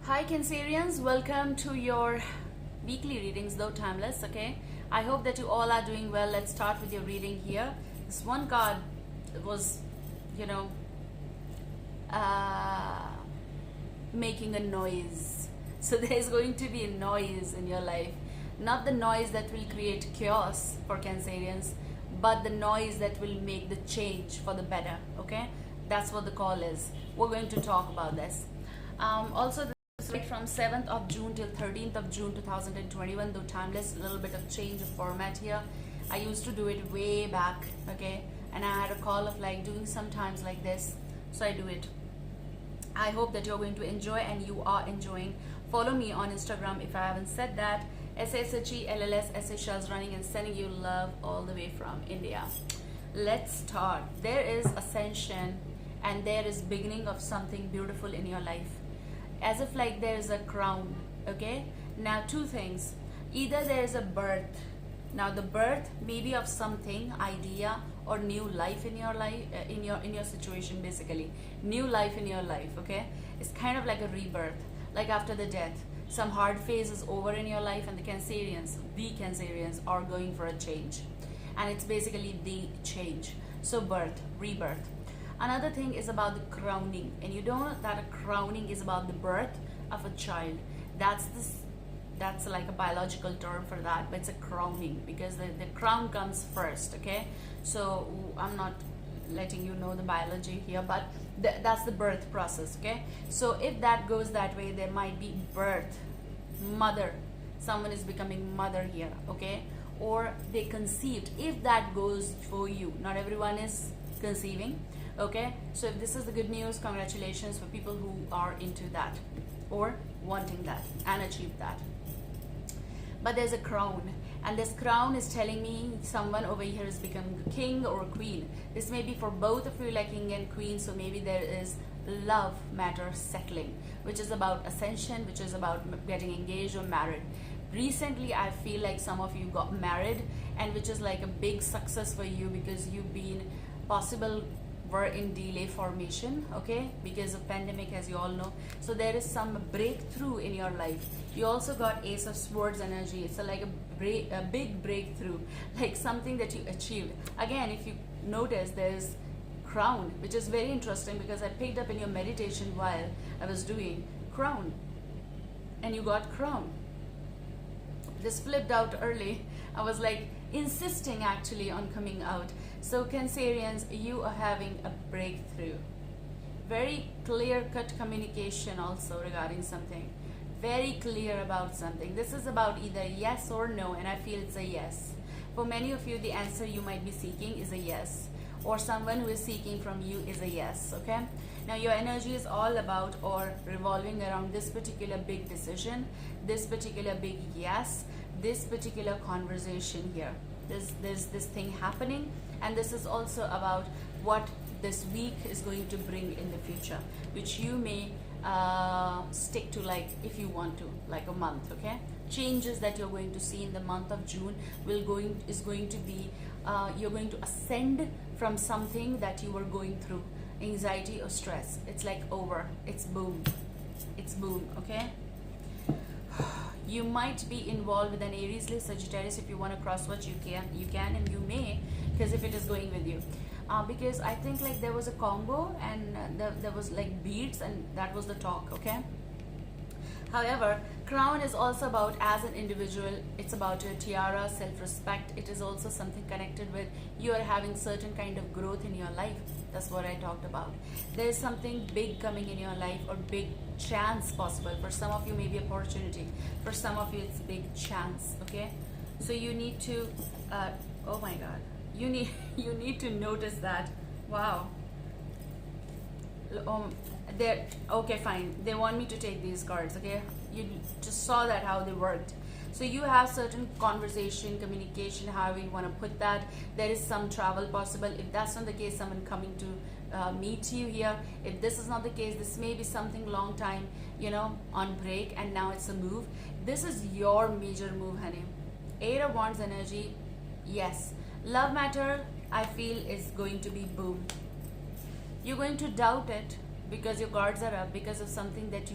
Hi Cancerians, welcome to your weekly readings, though timeless. Okay, I hope that you all are doing well. Let's start with your reading here. This one card was, you know, uh, making a noise. So there's going to be a noise in your life, not the noise that will create chaos for Cancerians, but the noise that will make the change for the better. Okay, that's what the call is. We're going to talk about this. Also, right from 7th of June till 13th of June 2021, though timeless, a little bit of change of format here. I used to do it way back, okay, and I had a call of like doing sometimes like this, so I do it. I hope that you're going to enjoy and you are enjoying. Follow me on Instagram if I haven't said that. SSHELLS Shells running and sending you love all the way from India. Let's start. There is ascension and there is beginning of something beautiful in your life, as if like there is a crown. Okay, now two things: either there is a birth, now the birth maybe of something, idea or new life in your life, in your situation, basically new life in your life. Okay, it's kind of like a rebirth, like after the death some hard phase is over in your life, and the Cancerians are going for a change, and it's basically the change. So birth, rebirth. Another thing is about the crowning, and you know that a crowning is about the birth of a child. That's like a biological term for that, but it's a crowning because the crown comes first. Okay, so I'm not letting you know the biology here, but that's the birth process. Okay, so if that goes that way, there might be birth, mother, someone is becoming mother here. Okay, or they conceived, if that goes for you. Not everyone is conceiving. Okay, so if this is the good news, congratulations for people who are into that or wanting that and achieve that. But there's a crown, and this crown is telling me someone over here has become king or queen. This may be for both of you, like king and queen. So maybe there is love matter settling, which is about ascension, which is about getting engaged or married. Recently I feel like some of you got married, and which is like a big success for you because you've been possible were in delay formation, okay, because of pandemic, as you all know. So there is some breakthrough in your life. You also got Ace of Swords energy. It's like a big breakthrough, like something that you achieved. Again, if you notice, there's crown, which is very interesting because I picked up in your meditation while I was doing crown, and you got crown. This flipped out early. I was like insisting actually on coming out. So Cancerians, you are having a breakthrough. Very clear-cut communication also regarding something. Very clear about something. This is about either yes or no, and I feel it's a yes. For many of you, the answer you might be seeking is a yes, or someone who is seeking from you is a yes. Okay, now your energy is all about or revolving around this particular big decision, this particular big yes, this particular conversation here. There's this thing happening, and this is also about what this week is going to bring in the future, which you may stick to, like if you want to, like a month. Okay, changes that you're going to see in the month of June is going to be you're going to ascend from something that you were going through, anxiety or stress. It's like over, it's boom, okay. You might be involved with an Aries, Leo, Sagittarius. If you want to cross watch, you can, and you may, because if it is going with you, because I think like there was a combo, and there was like beads, and that was the talk. Okay, however, crown is also about, as an individual, it's about your tiara, self-respect. It is also something connected with you are having certain kind of growth in your life. That's what I talked about. There is something big coming in your life, or big chance possible. For some of you, maybe opportunity. For some of you, it's big chance. Okay, so you need to oh my god, you need to notice that. Wow. There. Okay, fine, they want me to take these cards. Okay, you just saw that how they worked. So you have certain conversation, communication, however you want to put that. There is some travel possible. If that's not the case, someone coming to meet you here. If this is not the case, this may be something long time, you know, on break, and now it's a move. This is your major move, honey. 8 of Wands energy. Yes, love matter, I feel, is going to be boom. You're going to doubt it because your guards are up, because of something that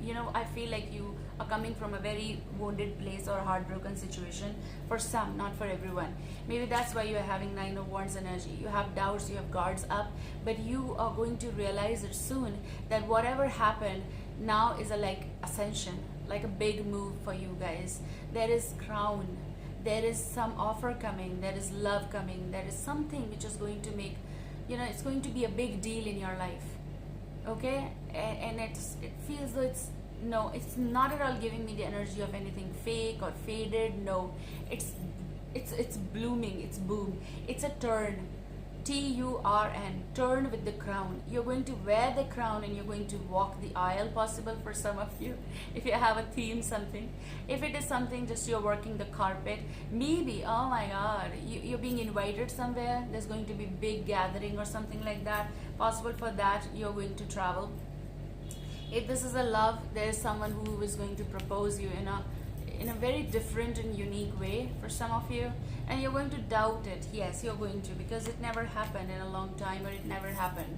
you know, I feel like you are coming from a very wounded place or heartbroken situation. For some, not for everyone. Maybe that's why you are having Nine of Wands energy. You have doubts, you have guards up, but you are going to realize it soon that whatever happened now is a like ascension, like a big move for you guys. There is crown, there is some offer coming, there is love coming, there is something which is going to make, you know, it's going to be a big deal in your life. Okay, and it feels though it's not at all giving me the energy of anything fake or faded. No, it's blooming, it's boom, it's a turn. Turn, turn with the crown. You're going to wear the crown and you're going to walk the aisle, possible for some of you, if you have a theme, something. If it is something just you're working the carpet, maybe, oh my god, you're being invited somewhere, there's going to be big gathering or something like that. Possible for that, you're going to travel. If this is a love, there is someone who is going to propose you in a very different and unique way for some of you, and you're going to doubt it. Yes, you're going to, because it never happened in a long time, or it never happened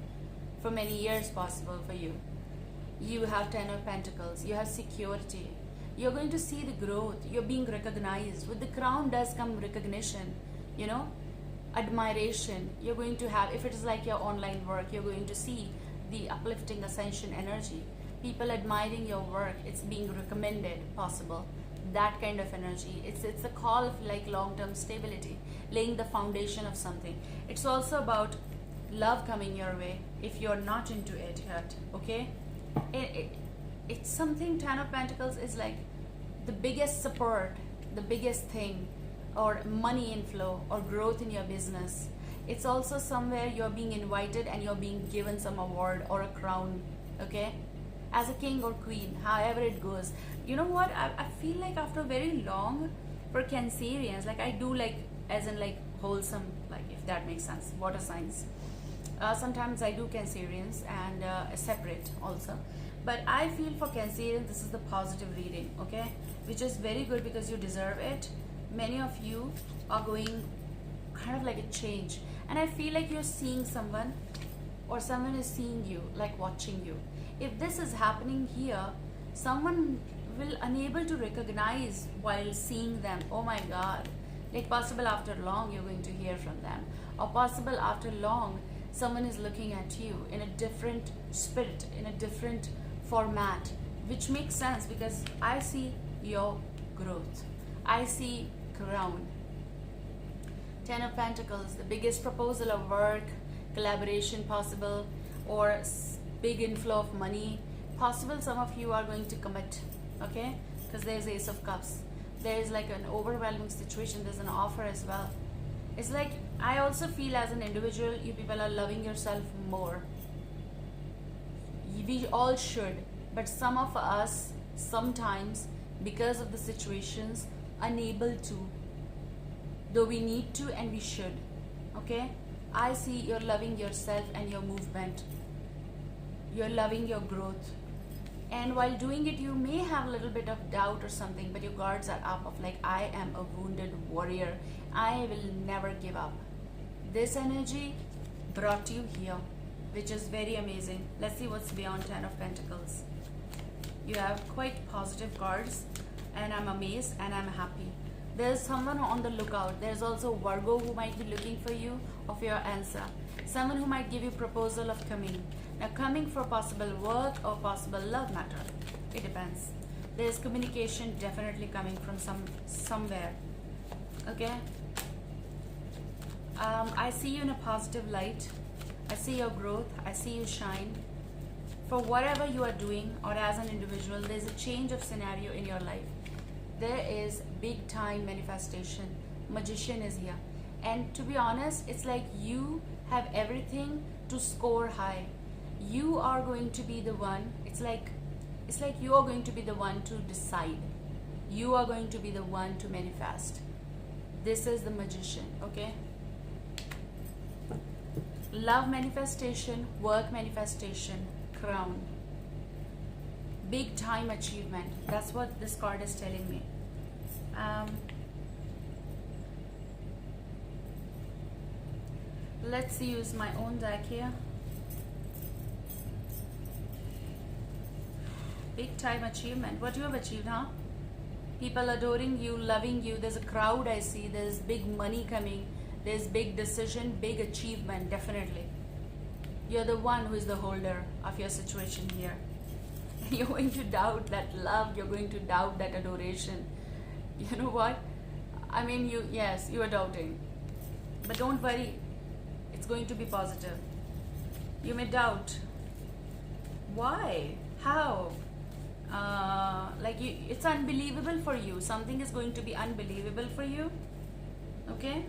for many years possible for you. You have Ten of Pentacles, you have security, you're going to see the growth, you're being recognized. With the crown does come recognition, you know, admiration. You're going to have, if it is like your online work, you're going to see the uplifting ascension energy, people admiring your work, it's being recommended, possible, that kind of energy. It's a call of like long-term stability, laying the foundation of something. It's also about love coming your way if you're not into it yet. Okay, it's something. Ten of Pentacles is like the biggest support, the biggest thing, or money inflow or growth in your business. It's also somewhere you're being invited and you're being given some award or a crown. Okay, as a king or queen, however it goes. You know what, I feel like after very long, for Cancerians, like I do like, as in like wholesome, like if that makes sense, water signs. Sometimes I do Cancerians and separate also, but I feel for Cancerians this is the positive reading, okay, which is very good because you deserve it. Many of you are going kind of like a change, and I feel like you're seeing someone, or someone is seeing you, like watching you. If this is happening here, someone will unable to recognize while seeing them. Oh my god, like possible after long you're going to hear from them, or possible after long someone is looking at you in a different spirit, in a different format, which makes sense because I see your growth, I see crown. Ten of Pentacles, the biggest proposal of work, collaboration possible, or big inflow of money possible. Some of you are going to commit, okay, because there's Ace of Cups. There is like an overwhelming situation, there's an offer as well. It's like, I also feel as an individual, you people are loving yourself more. We all should, but some of us sometimes, because of the situations, unable to, though we need to and we should. Okay, I see you're loving yourself and your movement, you're loving your growth, and while doing it you may have a little bit of doubt or something, but your guards are up of like, I am a wounded warrior, I will never give up. This energy brought you here, which is very amazing. Let's see what's beyond Ten of Pentacles. You have quite positive cards, and I'm amazed and I'm happy. There's someone on the lookout. There's also Virgo who might be looking for you, of your answer. Someone who might give you proposal of coming. Now coming for possible work or possible love matter. It depends. There's communication definitely coming from somewhere. Okay? I see you in a positive light. I see your growth. I see you shine. For whatever you are doing, or as an individual, there's a change of scenario in your life. There is big time manifestation. Magician is here, and to be honest, it's like you have everything to score high. You are going to be the one. It's like you are going to be the one to decide. You are going to be the one to manifest. This is the Magician. Okay, love manifestation, work manifestation, crown, big time achievement. That's what this card is telling me. Let's use my own deck here. Big time achievement. What you have achieved, huh? People adoring you, loving you. There's a crowd I see. There's big money coming. There's big decision, big achievement, definitely. You're the one who is the holder of your situation here. You're going to doubt that love. You're going to doubt that adoration. You know what? I mean, yes, you are doubting. But don't worry. It's going to be positive. You may doubt. Why? How? It's unbelievable for you. Something is going to be unbelievable for you. Okay?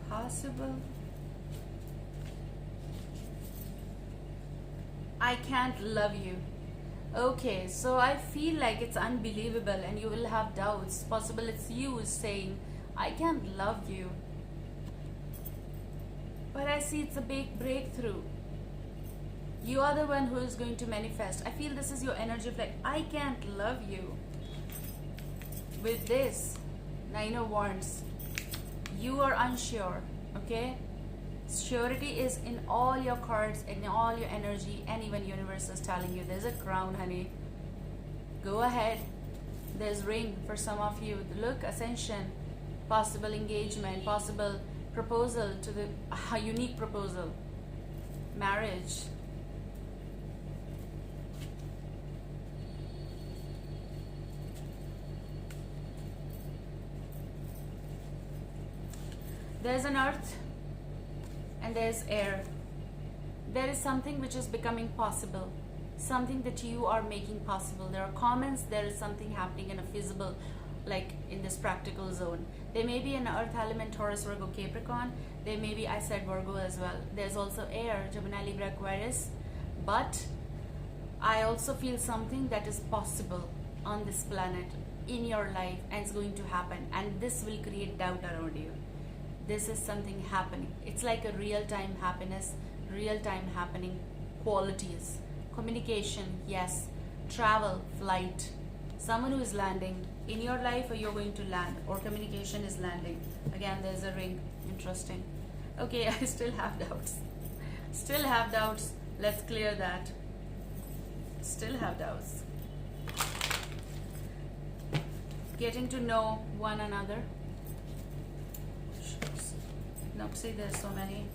Possible. I can't love you. Okay, so I feel like it's unbelievable and you will have doubts. Possible it's you saying, I can't love you. But I see it's a big breakthrough. You are the one who is going to manifest. I feel this is your energy of like, I can't love you. With this, Nine of Wands, you are unsure, okay? Surety is in all your cards, in all your energy, and even universe is telling you there's a crown, honey. Go ahead. There's ring for some of you. Look, ascension, possible engagement, possible proposal to the unique proposal, marriage. There's an earth and there's air. There is something which is becoming possible, something that you are making possible. There are comments, there is something happening in a feasible, like in this practical zone. There may be an earth element, Taurus, Virgo, Capricorn. There may be, I said Virgo as well. There's also air, Gemini, Libra, Aquarius. But I also feel something that is possible on this planet in your life and it's going to happen. And this will create doubt around you. This is something happening. It's like a real-time happiness, real-time happening qualities. Communication, yes. Travel, flight. Someone who is landing in your life or you're going to land, or communication is landing. Again, there's a ring. Interesting. Okay, I still have doubts. Still have doubts. Let's clear that. Still have doubts. Getting to know one another. Nope, see, there's so many.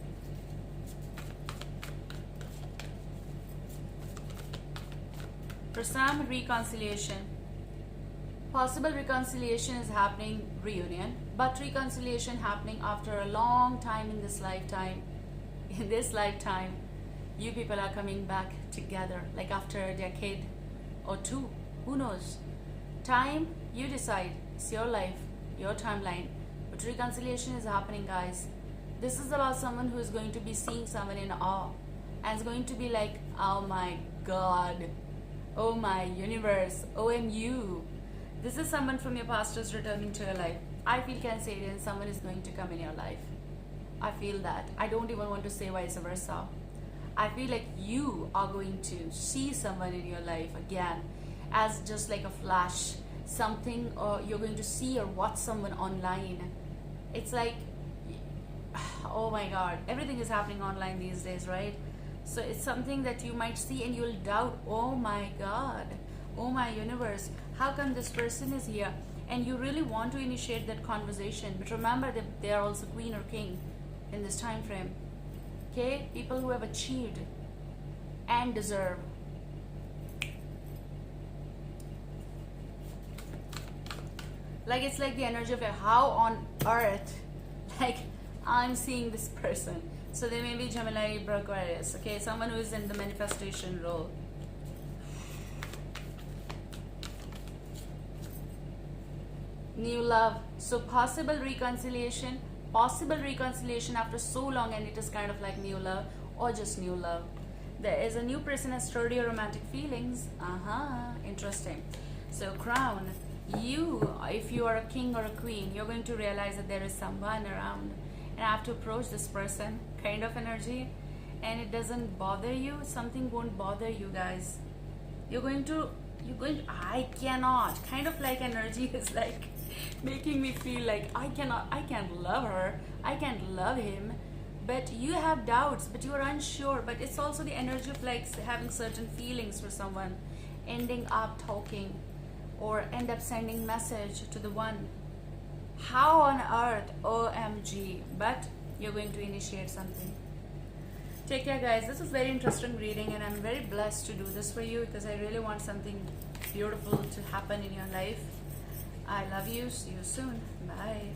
For some, reconciliation. Possible reconciliation is happening, reunion, but reconciliation happening after a long time in this lifetime. In this lifetime, you people are coming back together, like after a decade or two. Who knows? Time, you decide. It's your life, your timeline. But reconciliation is happening, guys. This is about someone who is going to be seeing someone in awe and is going to be like, oh my God, oh my universe, OMU. This is someone from your past who's returning to your life. I feel Cancerian, someone is going to come in your life. I feel that. I don't even want to say vice versa. I feel like you are going to see someone in your life again as just like a flash, something, or you're going to see or watch someone online. It's like, oh my God, everything is happening online these days, right? So it's something that you might see and you'll doubt, oh my God, oh my universe, how come this person is here? And you really want to initiate that conversation, but remember that they are also queen or king in this time frame. Okay, people who have achieved and deserve. Like it's like the energy of how on earth, like I'm seeing this person. So they may be Gemini, Libra, Aquarius. Okay, someone who is in the manifestation role. New love. So possible reconciliation after so long, and it is kind of like new love or just new love. There is a new person has sturdy romantic feelings. Interesting. So crown. You, if you are a king or a queen, you're going to realize that there is someone around and I have to approach this person kind of energy, and it doesn't bother you. Something won't bother you, guys. I cannot, kind of like energy is like making me feel like I can't love her, I can't love him. but you have doubts, but you are unsure. But it's also the energy of like having certain feelings for someone, ending up talking or end up sending message to the one. How on earth? OMG. But you're going to initiate something. Take care, guys. This is very interesting reading, and I'm very blessed to do this for you because I really want something beautiful to happen in your life. I love you. See you soon. Bye.